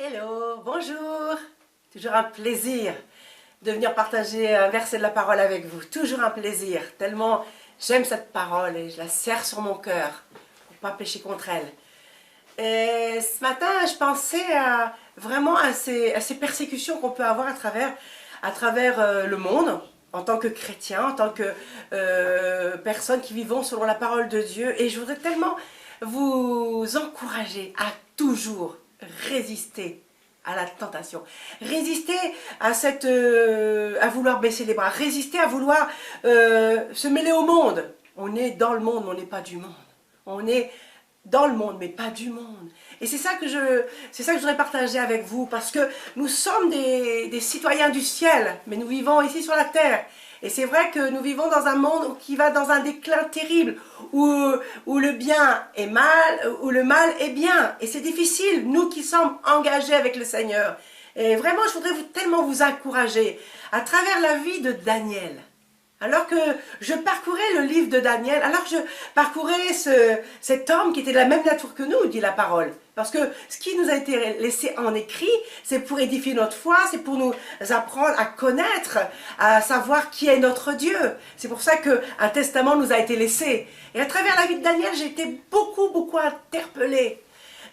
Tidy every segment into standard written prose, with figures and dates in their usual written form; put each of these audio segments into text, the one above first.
Hello, bonjour. Toujours un plaisir de venir partager un verset de la parole avec vous. Toujours un plaisir, tellement j'aime cette parole et je la serre sur mon cœur pour ne pas pécher contre elle. Et ce matin, je pensais vraiment à ces persécutions qu'on peut avoir à travers le monde, en tant que chrétien, en tant que personnes qui vivons selon la parole de Dieu. Et je voudrais tellement vous encourager à toujours résister à la tentation, résister à vouloir baisser les bras, résister à vouloir se mêler au monde. On est dans le monde, mais on n'est pas du monde. On est dans le monde, mais pas du monde. Et c'est ça que je voudrais partager avec vous, parce que nous sommes des citoyens du ciel, mais nous vivons ici sur la terre. Et c'est vrai que nous vivons dans un monde qui va dans un déclin terrible, où le bien est mal, où le mal est bien. Et c'est difficile, nous qui sommes engagés avec le Seigneur. Et vraiment, je voudrais tellement vous encourager à travers la vie de Daniel. Alors que je parcourais le livre de Daniel, alors que je parcourais cet homme qui était de la même nature que nous, dit la parole. Parce que ce qui nous a été laissé en écrit, c'est pour édifier notre foi, c'est pour nous apprendre à connaître, à savoir qui est notre Dieu. C'est pour ça qu'un testament nous a été laissé. Et à travers la vie de Daniel, j'ai été beaucoup interpellée.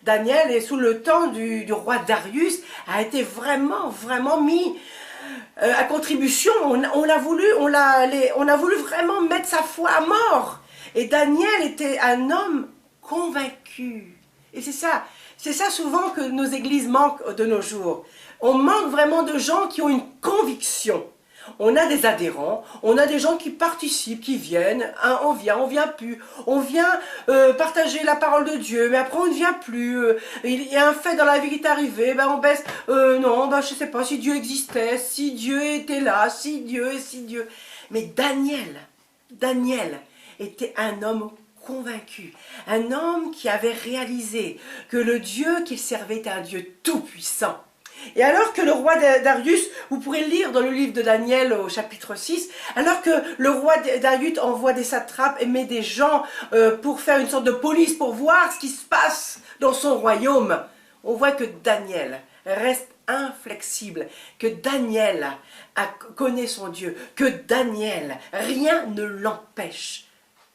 Daniel, et sous le temps du roi Darius, a été vraiment mis à contribution. On a voulu vraiment mettre sa foi à mort. Et Daniel était un homme convaincu. Et c'est ça souvent que nos églises manquent de nos jours. On manque vraiment de gens qui ont une conviction. On a des adhérents, on a des gens qui participent, qui viennent, on vient plus, on vient partager la parole de Dieu, mais après on ne vient plus, il y a un fait dans la vie qui est arrivé, on baisse, non, je ne sais pas si Dieu existait, si Dieu était là, si Dieu. Mais Daniel était un homme convaincu, un homme qui avait réalisé que le Dieu qu'il servait était un Dieu tout-puissant. Et alors que le roi Darius, vous pourrez lire dans le livre de Daniel au chapitre 6, alors que le roi Darius envoie des satrapes et met des gens pour faire une sorte de police, pour voir ce qui se passe dans son royaume, on voit que Daniel reste inflexible, que Daniel connaît son Dieu, que Daniel, rien ne l'empêche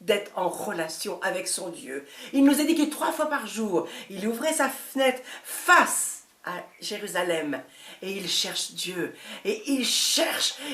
d'être en relation avec son Dieu. Il nous a dit que 3 fois par jour, il ouvrait sa fenêtre face à Jérusalem et il cherche Dieu, et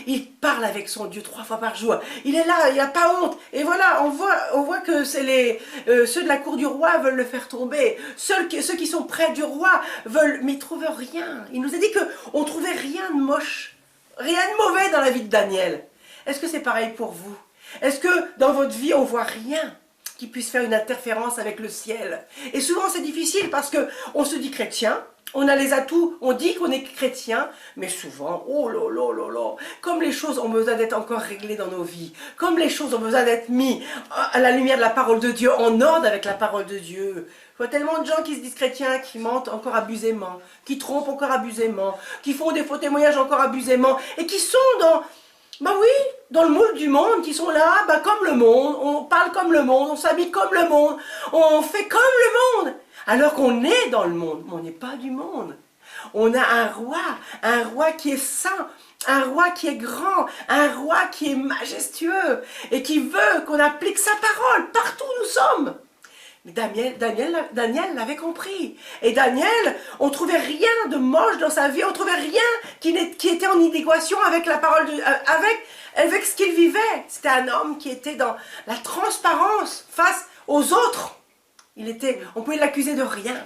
il parle avec son Dieu 3 fois par jour. Il est là, il n'a pas honte. Et voilà, on voit que c'est ceux de la cour du roi veulent le faire tomber. Ceux qui sont près du roi veulent, mais ils ne trouvent rien. Il nous a dit qu'on ne trouvait rien de moche, rien de mauvais dans la vie de Daniel. Est-ce que c'est pareil pour vous? Est-ce que dans votre vie on ne voit rien qui puisse faire une interférence avec le ciel? Et souvent c'est difficile parce qu'on se dit chrétien, on a les atouts, on dit qu'on est chrétien, mais souvent, oh là, comme les choses ont besoin d'être encore réglées dans nos vies, comme les choses ont besoin d'être mises à la lumière de la parole de Dieu, en ordre avec la parole de Dieu. Je vois tellement de gens qui se disent chrétiens, qui mentent encore abusément, qui trompent encore abusément, qui font des faux témoignages encore abusément, et qui sont dans le moule du monde, qui sont là, comme le monde, on parle comme le monde, on s'habille comme le monde, on fait comme le monde. Alors qu'on est dans le monde, mais on n'est pas du monde. On a un roi qui est saint, un roi qui est grand, un roi qui est majestueux et qui veut qu'on applique sa parole partout où nous sommes. Mais Daniel l'avait compris. Et Daniel, on ne trouvait rien de moche dans sa vie, on ne trouvait rien qui était en adéquation avec la parole, avec ce qu'il vivait. C'était un homme qui était dans la transparence face aux autres. On pouvait l'accuser de rien,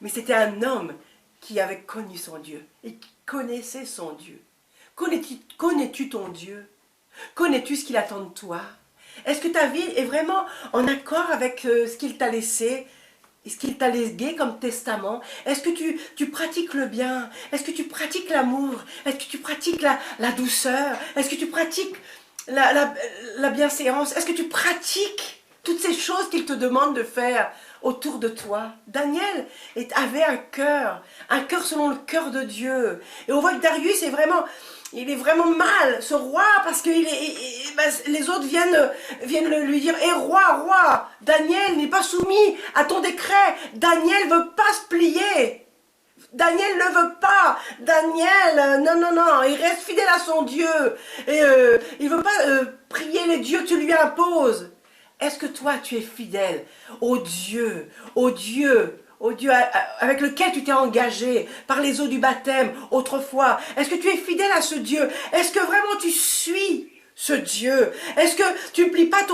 mais c'était un homme qui avait connu son Dieu et qui connaissait son Dieu. Connais-tu ton Dieu? Connais-tu ce qu'il attend de toi? Est-ce que ta vie est vraiment en accord avec ce qu'il t'a laissé, ce qu'il t'a légué comme testament? Est-ce que tu pratiques le bien? Est-ce que tu pratiques l'amour? Est-ce que tu pratiques la douceur? Est-ce que tu pratiques la bienséance? Est-ce que tu pratiques toutes ces choses qu'il te demande de faire autour de toi? Daniel avait un cœur selon le cœur de Dieu. Et on voit que Darius il est vraiment mal, ce roi, parce que les autres viennent lui dire: Eh roi, Daniel n'est pas soumis à ton décret, Daniel ne veut pas se plier. Daniel ne veut pas. Daniel, non, non, non, il reste fidèle à son Dieu. Et il ne veut pas prier les dieux que tu lui imposes. Est-ce que toi, tu es fidèle au Dieu avec lequel tu t'es engagé par les eaux du baptême autrefois? Est-ce que tu es fidèle à ce Dieu? Est-ce que vraiment tu suis ce Dieu? Est-ce que tu ne plies pas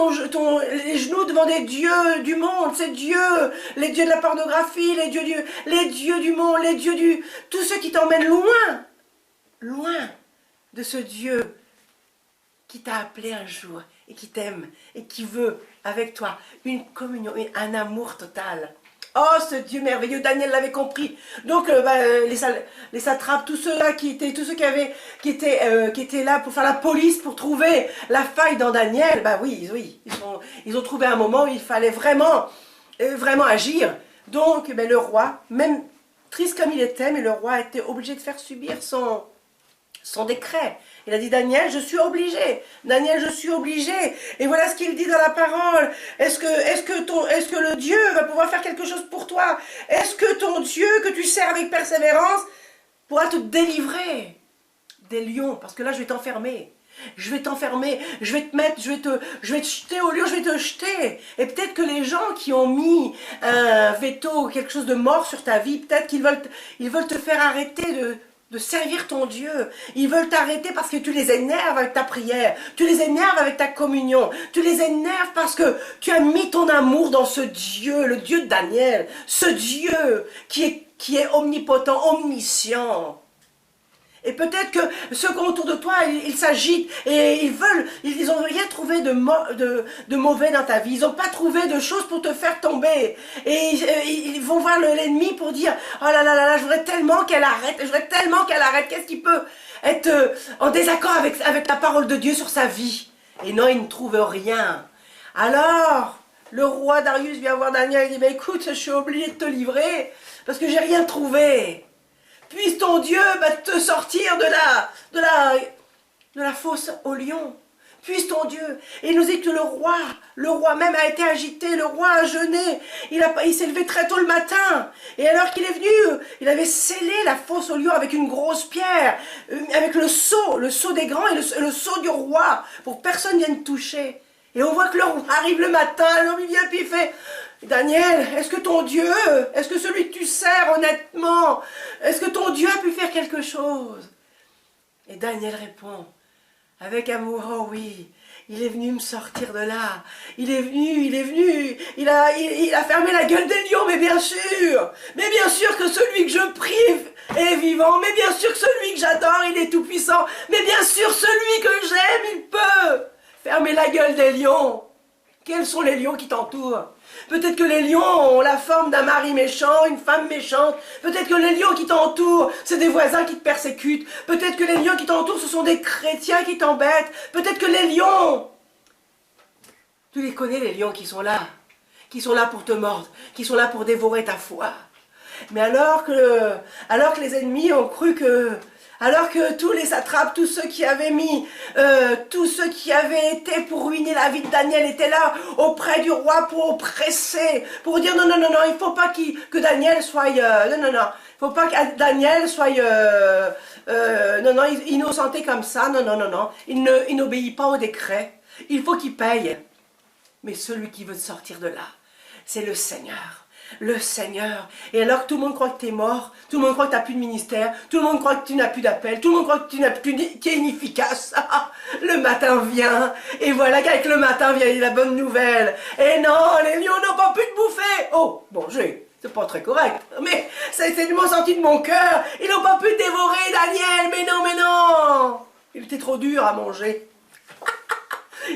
les genoux devant des dieux du monde, ces dieux, les dieux de la pornographie, les dieux du monde, tous ceux qui t'emmènent loin de ce Dieu qui t'a appelé un jour et qui t'aime et qui veut avec toi une communion, un amour total. Oh, ce Dieu merveilleux, Daniel l'avait compris. Donc, les satrapes, tous ceux-là qui étaient là pour faire la police, pour trouver la faille dans Daniel, oui, ils ont trouvé un moment où il fallait vraiment agir. Donc, le roi, même triste comme il était, mais le roi était obligé de faire subir son décret. Il a dit, Daniel, je suis obligé. Daniel, je suis obligé. Et voilà ce qu'il dit dans la parole. Est-ce que le Dieu va pouvoir faire quelque chose pour toi? Est-ce que ton Dieu, que tu sers avec persévérance, pourra te délivrer des lions? Parce que là, je vais t'enfermer. Je vais t'enfermer, je vais te jeter au lion, je vais te jeter. Et peut-être que les gens qui ont mis un veto, quelque chose de mort sur ta vie, peut-être qu'ils veulent te faire arrêter de servir ton Dieu. Ils veulent t'arrêter parce que tu les énerves avec ta prière, tu les énerves avec ta communion, tu les énerves parce que tu as mis ton amour dans ce Dieu, le Dieu de Daniel, ce Dieu qui est omnipotent, omniscient. Et peut-être que ceux qui sont autour de toi, ils s'agitent et ils n'ont rien trouvé de mauvais dans ta vie. Ils n'ont pas trouvé de choses pour te faire tomber. Et ils vont voir l'ennemi pour dire, oh là là là là, je voudrais tellement qu'elle arrête, Qu'est-ce qui peut être en désaccord avec la parole de Dieu sur sa vie? Et non, ils ne trouvent rien. Alors, le roi Darius vient voir Daniel et dit, écoute, je suis obligé de te livrer parce que j'ai rien trouvé. Puisse ton Dieu te sortir de la fosse au lion. Puisse ton Dieu. Et il nous dit que le roi même a été agité, le roi a jeûné. Il s'est levé très tôt le matin. Et alors qu'il est venu, il avait scellé la fosse au lion avec une grosse pierre, avec le sceau des grands et le sceau du roi, pour que personne ne vienne toucher. Et on voit que le roi arrive le matin, l'homme il vient puis il fait... Daniel, est-ce que ton Dieu, est-ce que celui que tu sers honnêtement, est-ce que ton Dieu a pu faire quelque chose? Et Daniel répond, avec amour, oh oui, il est venu me sortir de là, il est venu, il a fermé la gueule des lions, mais bien sûr que celui que je prie est vivant, mais bien sûr que celui que j'adore, il est tout puissant, mais bien sûr celui que j'aime, il peut fermer la gueule des lions. Quels sont les lions qui t'entourent? Peut-être que les lions ont la forme d'un mari méchant, une femme méchante. Peut-être que les lions qui t'entourent, c'est des voisins qui te persécutent. Peut-être que les lions qui t'entourent, ce sont des chrétiens qui t'embêtent. Peut-être que les lions... Tu les connais, les lions qui sont là pour te mordre, qui sont là pour dévorer ta foi. Mais alors que les ennemis ont cru que... Alors que tous les satrapes, tous ceux qui avaient été pour ruiner la vie de Daniel étaient là auprès du roi pour oppresser, pour dire non, il ne faut pas que Daniel soit, il faut pas que Daniel soit, innocenté comme ça, non, il n'obéit pas au décret, il faut qu'il paye. Mais celui qui veut sortir de là, c'est le Seigneur. Le Seigneur. Et alors que tout le monde croit que tu es mort, tout le monde croit que tu n'as plus de ministère, tout le monde croit que tu n'as plus d'appel, tout le monde croit que tu es inefficace. Le matin vient, et voilà qu'avec le matin vient la bonne nouvelle. Et non, les lions n'ont pas pu te bouffer. Oh, bon, c'est pas très correct, mais c'est tellement sorti de mon cœur. Ils n'ont pas pu te dévorer, Daniel, mais non. Il était trop dur à manger.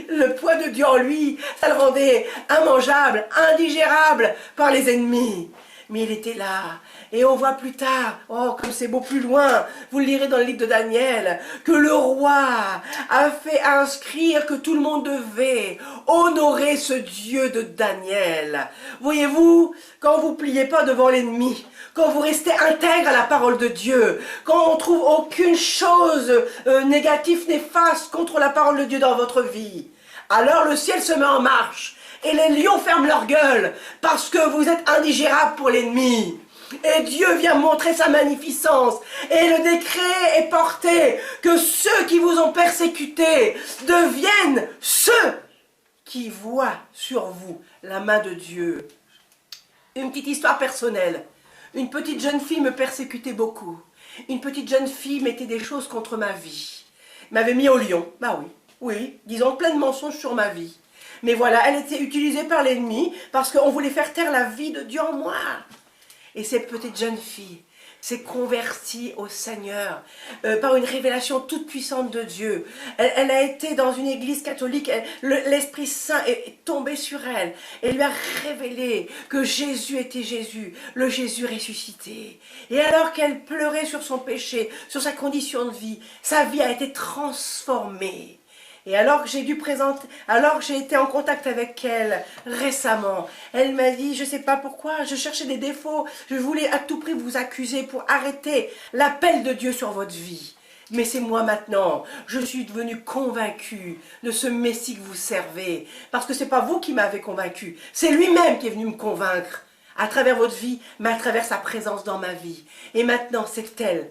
Le poids de Dieu en lui, ça le rendait immangeable, indigérable par les ennemis. Mais il était là. Et on voit plus tard, oh comme c'est beau plus loin, vous le lirez dans le livre de Daniel, que le roi a fait inscrire que tout le monde devait honorer ce Dieu de Daniel. Voyez-vous, quand vous pliez pas devant l'ennemi, quand vous restez intègre à la parole de Dieu, quand on trouve aucune chose négative, néfaste contre la parole de Dieu dans votre vie, alors le ciel se met en marche et les lions ferment leur gueule parce que vous êtes indigérable pour l'ennemi. Et Dieu vient montrer sa magnificence. Et le décret est porté que ceux qui vous ont persécutés deviennent ceux qui voient sur vous la main de Dieu. Une petite histoire personnelle. Une petite jeune fille me persécutait beaucoup. Une petite jeune fille mettait des choses contre ma vie. M'avait mis au lion. Bah oui, oui, disons plein de mensonges sur ma vie. Mais voilà, elle était utilisée par l'ennemi parce qu'on voulait faire taire la vie de Dieu en moi. Et cette petite jeune fille s'est convertie au Seigneur par une révélation toute puissante de Dieu. Elle a été dans une église catholique, l'Esprit Saint est tombé sur elle et lui a révélé que Jésus était Jésus, le Jésus ressuscité. Et alors qu'elle pleurait sur son péché, sur sa condition de vie, sa vie a été transformée. Et alors que j'ai été en contact avec elle récemment, elle m'a dit, je ne sais pas pourquoi, je cherchais des défauts, je voulais à tout prix vous accuser pour arrêter l'appel de Dieu sur votre vie. Mais c'est moi maintenant, je suis devenue convaincue de ce Messie que vous servez, parce que ce n'est pas vous qui m'avez convaincue, c'est lui-même qui est venu me convaincre, à travers votre vie, mais à travers sa présence dans ma vie. Et maintenant, c'est elle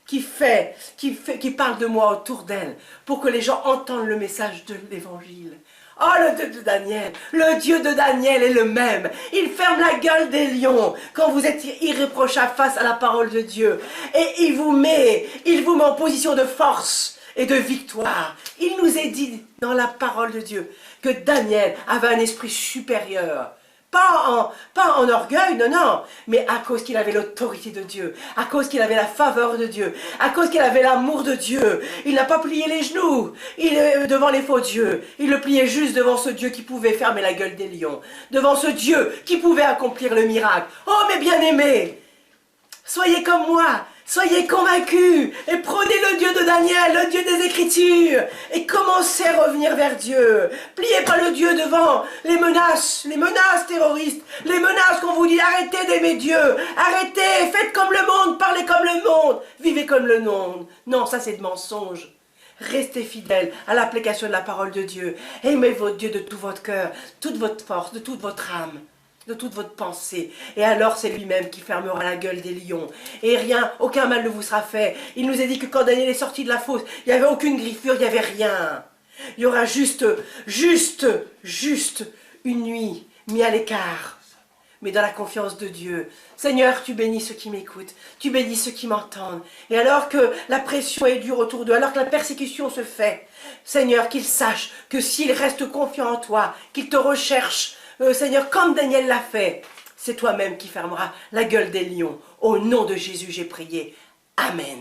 qui parle de moi autour d'elle, pour que les gens entendent le message de l'évangile. Oh, le Dieu de Daniel est le même. Il ferme la gueule des lions quand vous êtes irréprochable face à la parole de Dieu. Et il vous met en position de force et de victoire. Il nous est dit dans la parole de Dieu que Daniel avait un esprit supérieur. Pas en orgueil, non, mais à cause qu'il avait l'autorité de Dieu, à cause qu'il avait la faveur de Dieu, à cause qu'il avait l'amour de Dieu. Il n'a pas plié les genoux devant les faux dieux. Il le pliait juste devant ce Dieu qui pouvait fermer la gueule des lions, devant ce Dieu qui pouvait accomplir le miracle. Oh, mes bien-aimés, soyez comme moi. Soyez convaincus et prenez le Dieu de Daniel, le Dieu des Écritures, et commencez à revenir vers Dieu. Pliez pas le Dieu devant les menaces terroristes, les menaces qu'on vous dit arrêtez d'aimer Dieu, arrêtez, faites comme le monde, parlez comme le monde, vivez comme le monde. Non, ça c'est de mensonge. Restez fidèles à l'application de la parole de Dieu. Aimez votre Dieu de tout votre cœur, toute votre force, de toute votre âme, de toute votre pensée. Et alors c'est lui-même qui fermera la gueule des lions. Et rien, aucun mal ne vous sera fait. Il nous a dit que quand Daniel est sorti de la fosse, il n'y avait aucune griffure, il n'y avait rien. Il y aura juste une nuit mis à l'écart, mais dans la confiance de Dieu. Seigneur, tu bénis ceux qui m'écoutent, tu bénis ceux qui m'entendent. Et alors que la pression est dure autour d'eux, alors que la persécution se fait, Seigneur, qu'ils sachent que s'ils restent confiants en toi, qu'ils te recherchent, Seigneur, comme Daniel l'a fait, c'est toi-même qui fermeras la gueule des lions. Au nom de Jésus, j'ai prié. Amen.